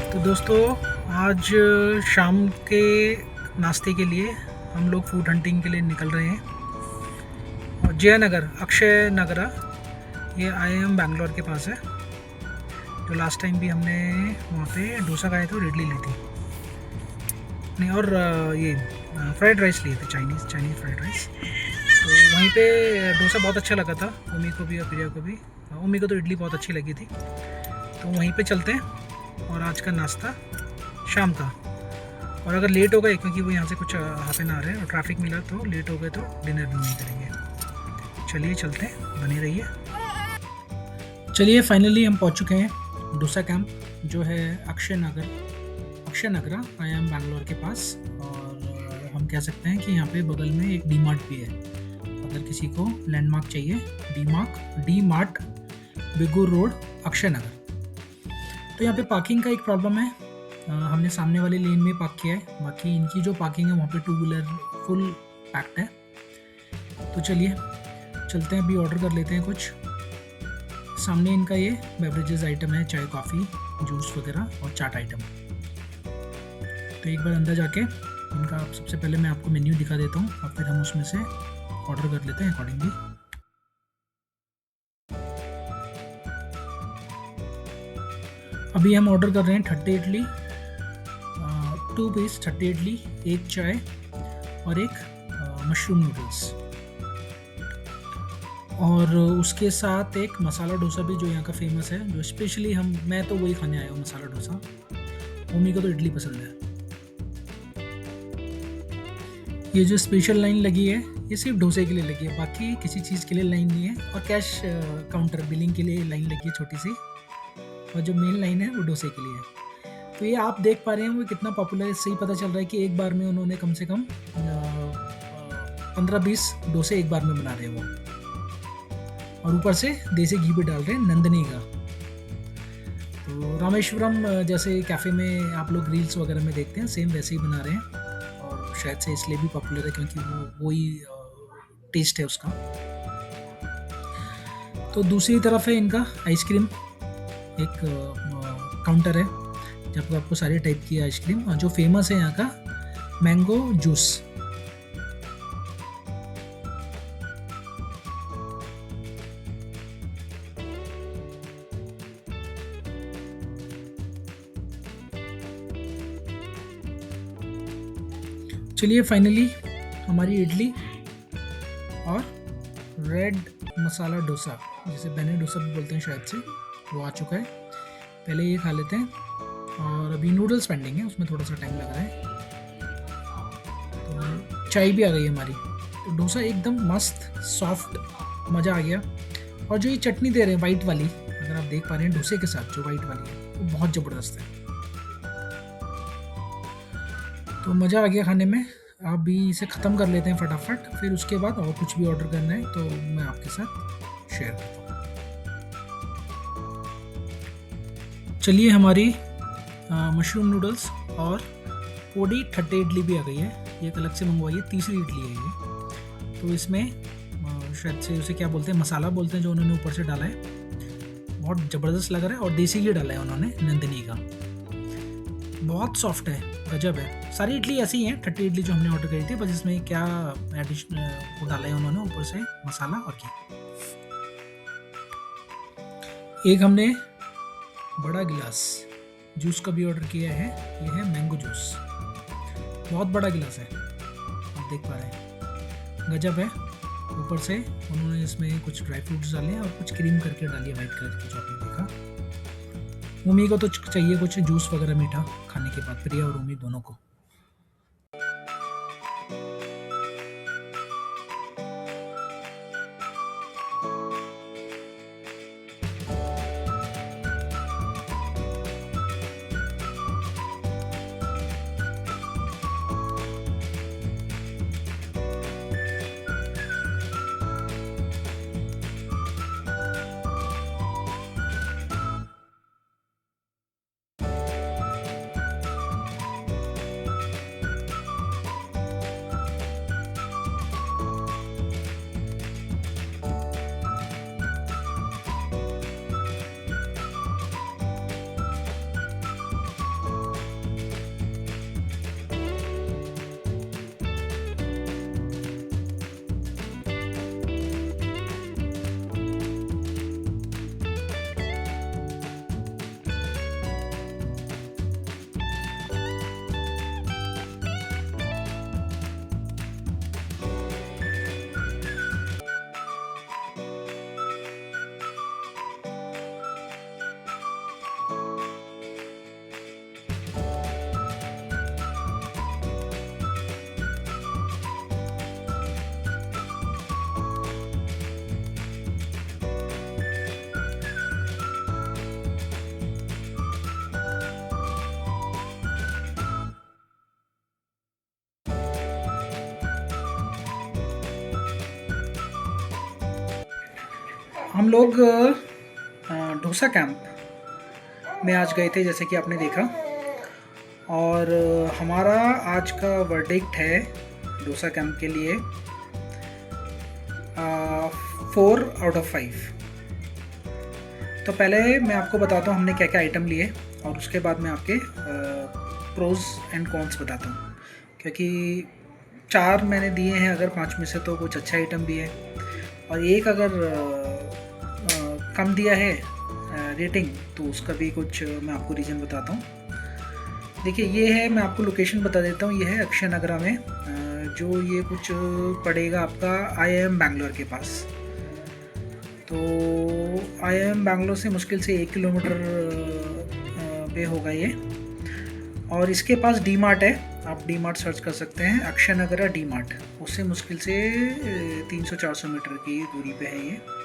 तो दोस्तों, आज शाम के नाश्ते के लिए हम लोग फूड हंटिंग के लिए निकल रहे हैं। और जयनगर, अक्षय नगरा, ये IIM बैंगलोर के पास है। जो लास्ट टाइम भी हमने वहाँ पे डोसा खाए थे और इडली ली थी, नहीं, और ये फ्राइड राइस लिए थे, चाइनीज़ फ्राइड राइस। तो वहीं पे डोसा बहुत अच्छा लगा था उम्मी को भी और प्रिया को भी। उम्मी को तो इडली बहुत अच्छी लगी थी। तो वहीं पे चलते हैं और आज का नाश्ता शाम का। और अगर लेट हो गए, क्योंकि वो यहाँ से कुछ हाफ एन आवर है और ट्रैफिक मिला, तो लेट हो गए तो डिनर भी नहीं करेंगे। चलिए चलते हैं, बने रहिए। चलिए, फाइनली हम पहुँच चुके हैं डोसा कैंप, जो है अक्षय नगरा IIM बैंगलोर के पास। और हम कह सकते हैं कि यहाँ पे बगल में एक डी मार्ट भी है। अगर किसी को लैंडमार्क चाहिए, डी मार्ट, बिगूर रोड, अक्षय नगर। तो यहाँ पे पार्किंग का एक प्रॉब्लम है। हमने सामने वाले लेन में पार्क किया है, बाकी इनकी जो पार्किंग है वहाँ पे टू व्हीलर फुल पैक्ड है। तो चलिए चलते हैं, अभी ऑर्डर कर लेते हैं कुछ। सामने इनका ये बेवरेजेस आइटम है, चाय, कॉफ़ी, जूस वगैरह और चाट आइटम। तो एक बार अंदर जाके इनका सबसे पहले मैं आपको मेन्यू दिखा देता हूँ और फिर हम उसमें से ऑर्डर कर लेते हैं अकॉर्डिंगली। अभी हम ऑर्डर कर रहे हैं 30 इडली, 2 पीस 30 इडली, एक चाय और एक मशरूम नूडल्स, और उसके साथ एक मसाला डोसा भी, जो यहाँ का फेमस है, जो स्पेशली मैं तो वही खाने आया हूँ, मसाला डोसा। मम्मी को तो इडली पसंद है। ये जो स्पेशल लाइन लगी है, ये सिर्फ डोसे के लिए लगी है, बाकी किसी चीज़ के लिए लाइन नहीं है। और कैश काउंटर बिलिंग के लिए लाइन लगी है छोटी सी, और जो मेन लाइन है वो डोसे के लिए है। तो ये आप देख पा रहे हैं वो कितना पॉपुलर है। इससे ही पता चल रहा है कि एक बार में उन्होंने कम से कम 15-20 डोसे एक बार में बना रहे हैं वो, और ऊपर से देसी घी भी डाल रहे हैं, नंदनी का। तो रामेश्वरम जैसे कैफ़े में आप लोग रील्स वगैरह में देखते हैं, सेम वैसे ही बना रहे हैं। और शायद से इसलिए भी पॉपुलर है क्योंकि वो वही टेस्ट है उसका। तो दूसरी तरफ है इनका आइसक्रीम, एक काउंटर है जहाँ पर आपको सारे टाइप की आइसक्रीम, और जो फेमस है यहाँ का मैंगो जूस। चलिए, फाइनली हमारी इडली और रेड मसाला डोसा, जिसे बेने डोसा भी बोलते हैं शायद से, वो आ चुका है। पहले ये खा लेते हैं, और अभी नूडल्स पेंडिंग है, उसमें थोड़ा सा टाइम लग रहा है। तो चाय भी आ गई हमारी। तो डोसा एकदम मस्त सॉफ्ट, मज़ा आ गया। और जो ये चटनी दे रहे हैं वाइट वाली, अगर आप देख पा रहे हैं डोसे के साथ जो वाइट वाली है, वो बहुत ज़बरदस्त है। तो मज़ा आ गया खाने में। आप भी इसे ख़त्म कर लेते हैं फटाफट, फिर उसके बाद और कुछ भी ऑर्डर करना है तो मैं आपके साथ शेयर करता हूँ। चलिए, हमारी मशरूम नूडल्स और पोड़ी 30 इडली भी आ गई है। ये अलग से मंगवाई है, तीसरी इडली है ये। तो इसमें शायद से उसे क्या बोलते हैं, मसाला बोलते हैं, जो उन्होंने ऊपर से डाला है, बहुत ज़बरदस्त लग रहा है। और देसी घी डाला है उन्होंने, नंदिनी का, बहुत सॉफ्ट है, गजब है। सारी इडली ऐसी ही हैं, 30 इडली जो हमने ऑर्डर करी थी, बस इसमें क्या एडिशनल वो डाला है उन्होंने ऊपर से, मसाला और घी। एक हमने बड़ा गिलास जूस का भी ऑर्डर किया है, ये है मैंगो जूस, बहुत बड़ा गिलास है, आप देख पा रहे हैं, गजब है। ऊपर से उन्होंने इसमें कुछ ड्राई फ्रूट्स डाले हैं और कुछ क्रीम करके डाली है वाइट कलर की, जो आपने देखा। उम्मी को तो चाहिए कुछ जूस वगैरह मीठा खाने के बाद, प्रिया और उम्मी दोनों को। हम लोग डोसा कैंप में आज गए थे, जैसे कि आपने देखा। और हमारा आज का वर्डिक्ट है डोसा कैंप के लिए 4 आउट ऑफ 5। तो पहले मैं आपको बताता हूँ हमने क्या क्या आइटम लिए, और उसके बाद मैं आपके प्रोज एंड कॉन्स बताता हूँ, क्योंकि 4 मैंने दिए हैं, अगर 5 में से तो कुछ अच्छा आइटम भी है, और एक अगर कम दिया है रेटिंग, तो उसका भी कुछ मैं आपको रीज़न बताता हूँ। देखिए, ये है, मैं आपको लोकेशन बता देता हूँ। ये है अक्षय नगरा में, जो ये कुछ पड़ेगा आपका IIM बैंगलोर के पास। तो IIM बैंगलोर से मुश्किल से 1 किलोमीटर पे होगा ये। और इसके पास डी मार्ट है, आप डी मार्ट सर्च कर सकते हैं, अक्षय नगरा डी मार्ट। उससे मुश्किल से 300-400 मीटर की दूरी पे है ये।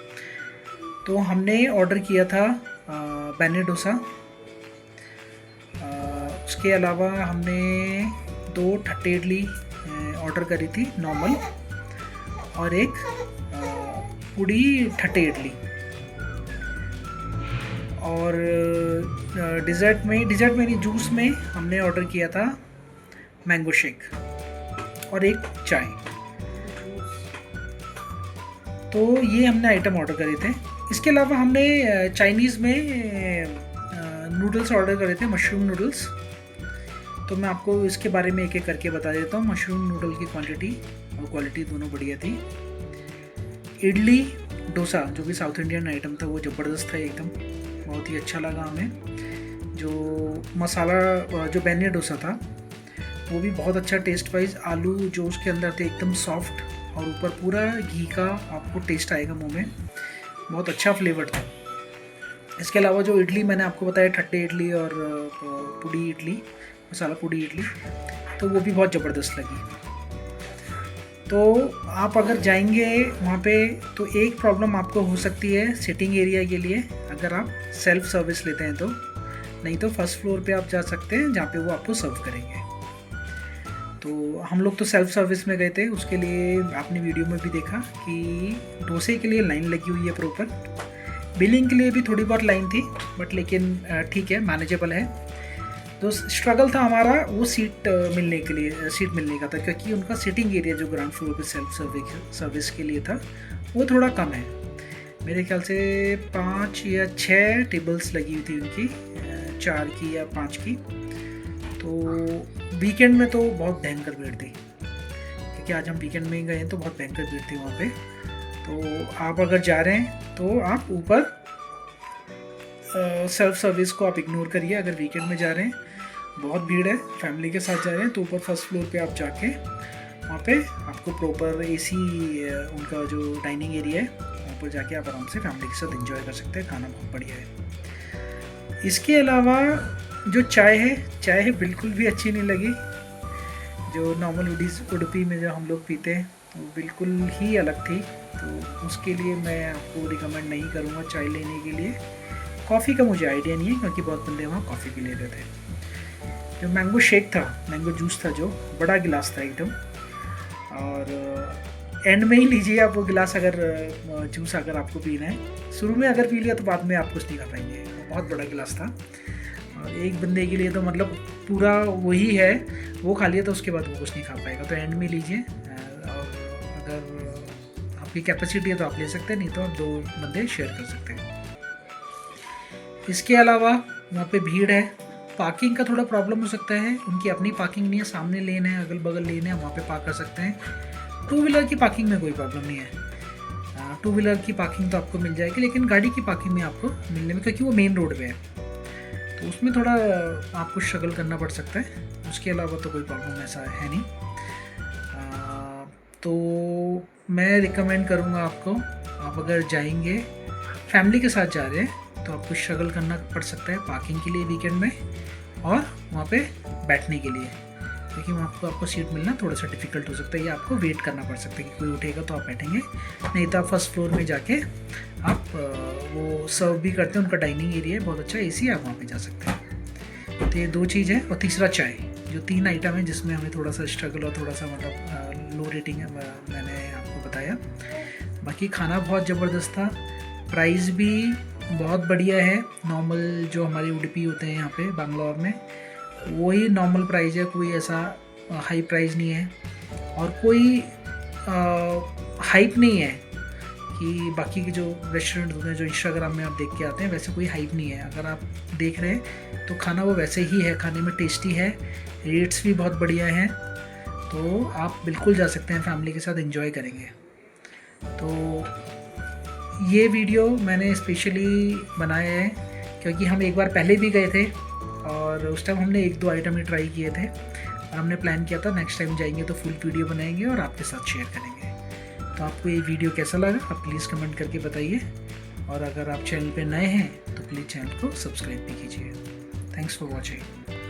तो हमने ऑर्डर किया था बेने डोसा। उसके अलावा हमने 2 ठट्टे इडली ऑर्डर करी थी नॉर्मल, और एक पूड़ी ठट्टे इडली। और डिज़र्ट में नहीं, जूस में हमने ऑर्डर किया था मैंगो शेक और एक चाय। तो ये हमने आइटम ऑर्डर करे थे। इसके अलावा हमने चाइनीज़ में नूडल्स ऑर्डर करे थे, मशरूम नूडल्स। तो मैं आपको इसके बारे में एक एक करके बता देता हूँ। मशरूम नूडल की क्वांटिटी और क्वालिटी दोनों बढ़िया थी। इडली डोसा, जो भी साउथ इंडियन आइटम था, वो ज़बरदस्त था एकदम, बहुत ही अच्छा लगा हमें। जो मसाला जो बेने डोसा था, वो भी बहुत अच्छा टेस्ट वाइज। आलू जो उसके अंदर थे एकदम सॉफ्ट, और ऊपर पूरा घी का आपको टेस्ट आएगा मुंह में, बहुत अच्छा फ्लेवर था। इसके अलावा जो इडली मैंने आपको बताया, ठट्टे इडली और पूड़ी इडली, मसाला पूड़ी इडली, तो वो भी बहुत ज़बरदस्त लगी। तो आप अगर जाएंगे वहाँ पे, तो एक प्रॉब्लम आपको हो सकती है सिटिंग एरिया के लिए, अगर आप सेल्फ सर्विस लेते हैं तो। नहीं तो फर्स्ट फ्लोर पे आप जा सकते हैं, जहाँ पे वो आपको सर्व करेंगे। तो हम लोग तो सेल्फ सर्विस में गए थे। उसके लिए आपने वीडियो में भी देखा कि डोसे के लिए लाइन लगी हुई है प्रॉपर। बिलिंग के लिए भी थोड़ी बहुत लाइन थी, बट लेकिन ठीक है, मैनेजेबल है। तो स्ट्रगल था हमारा वो सीट मिलने का था, क्योंकि उनका सिटिंग एरिया जो ग्राउंड फ्लोर पे सेल्फ सर्विस के लिए था, वो थोड़ा कम है। मेरे ख्याल से 5 या 6 टेबल्स लगी हुई थी उनकी, 4 की या 5 की। तो वीकेंड में तो बहुत भयंकर भीड़ थी, क्योंकि आज हम वीकेंड में ही गए हैं, तो बहुत भयंकर भीड़ थी वहाँ पे। तो आप अगर जा रहे हैं तो आप ऊपर सेल्फ सर्विस को आप इग्नोर करिए। अगर वीकेंड में जा रहे हैं, बहुत भीड़ है, फैमिली के साथ जा रहे हैं, तो ऊपर फर्स्ट फ्लोर पे आप जाके वहाँ पे आपको प्रॉपर AC उनका जो डाइनिंग एरिया है, वहाँ पर जाके आप आराम से फैमिली के साथ एंजॉय कर सकते हैं। खाना बहुत बढ़िया है। इसके अलावा जो चाय है बिल्कुल भी अच्छी नहीं लगी। जो नॉर्मल उडुपी में जो हम लोग पीते हैं, वो बिल्कुल ही अलग थी। तो उसके लिए मैं आपको रिकमेंड नहीं करूँगा चाय लेने के लिए। कॉफ़ी का मुझे आइडिया नहीं है, क्योंकि बहुत बंदे वहाँ कॉफ़ी भी ले रहे थे। जो मैंगो शेक था, मैंगो जूस था, जो बड़ा गिलास था एकदम, और एंड में ही लीजिए आप वो गिलास, अगर जूस अगर आपको पीना है। शुरू में अगर पी लिया तो बाद में आप कुछ नहीं खा पाएंगे, बहुत बड़ा गिलास था। और एक बंदे के लिए तो मतलब पूरा वही है, वो खा लिया तो उसके बाद वो कुछ नहीं खा पाएगा। तो एंड में लीजिए, और अगर आपकी कैपेसिटी है तो आप ले सकते हैं, नहीं तो आप 2 बंदे शेयर कर सकते हैं। इसके अलावा वहाँ पे भीड़ है, पार्किंग का थोड़ा प्रॉब्लम हो सकता है। उनकी अपनी पार्किंग नहीं है, सामने लेन है, अगल बगल लेन है, वहाँ पे पार्क कर सकते हैं। 2 व्हीलर की पार्किंग में कोई प्रॉब्लम नहीं है। 2 व्हीलर की पार्किंग तो आपको मिल जाएगी, लेकिन गाड़ी की पार्किंग में आपको मिलने में, क्योंकि वो मेन रोड पे है, तो उसमें थोड़ा आपको स्ट्रगल करना पड़ सकता है। उसके अलावा तो कोई प्रॉब्लम ऐसा है नहीं। तो मैं रिकमेंड करूँगा आपको, आप अगर जाएंगे फैमिली के साथ जा रहे हैं, तो आपको स्ट्रगल करना पड़ सकता है पार्किंग के लिए वीकेंड में, और वहाँ पे बैठने के लिए, क्योंकि वहाँ आपको सीट मिलना थोड़ा सा डिफ़िकल्ट हो सकता है, या आपको वेट करना पड़ सकता है कि कोई उठेगा तो आप बैठेंगे, नहीं तो आप फर्स्ट फ्लोर में जाके आप वो सर्व भी करते हैं, उनका डाइनिंग एरिया है बहुत अच्छा, AC, आप वहाँ पे जा सकते हैं। तो ये 2 चीज़ है। और तीसरा चाय, जो 3 आइटम है जिसमें हमें थोड़ा सा स्ट्रगल और थोड़ा सा मतलब लो रेटिंग है, मैंने आपको बताया। बाकी खाना बहुत ज़बरदस्त था। प्राइस भी बहुत बढ़िया है। नॉर्मल जो हमारे उडुपी होते हैं यहाँ पे बैंगलोर में, वही नॉर्मल प्राइस है, कोई ऐसा हाई प्राइस नहीं है। और कोई हाइप नहीं है कि बाकी के जो रेस्टोरेंट होते हैं जो इंस्टाग्राम में आप देख के आते हैं, वैसे कोई हाइप नहीं है। अगर आप देख रहे हैं तो खाना वो वैसे ही है, खाने में टेस्टी है, रेट्स भी बहुत बढ़िया हैं। तो आप बिल्कुल जा सकते हैं, फैमिली के साथ एंजॉय करेंगे। तो ये वीडियो मैंने स्पेशली बनाया है क्योंकि हम एक बार पहले भी गए थे और उस टाइम हमने 1-2 आइटम ही ट्राई किए थे और हमने प्लान किया था नेक्स्ट टाइम जाएंगे तो फुल वीडियो बनाएंगे और आपके साथ शेयर करेंगे। तो आपको ये वीडियो कैसा लगा आप प्लीज़ कमेंट करके बताइए, और अगर आप चैनल पे नए हैं तो प्लीज़ चैनल को सब्सक्राइब भी कीजिए। Thanks for watching.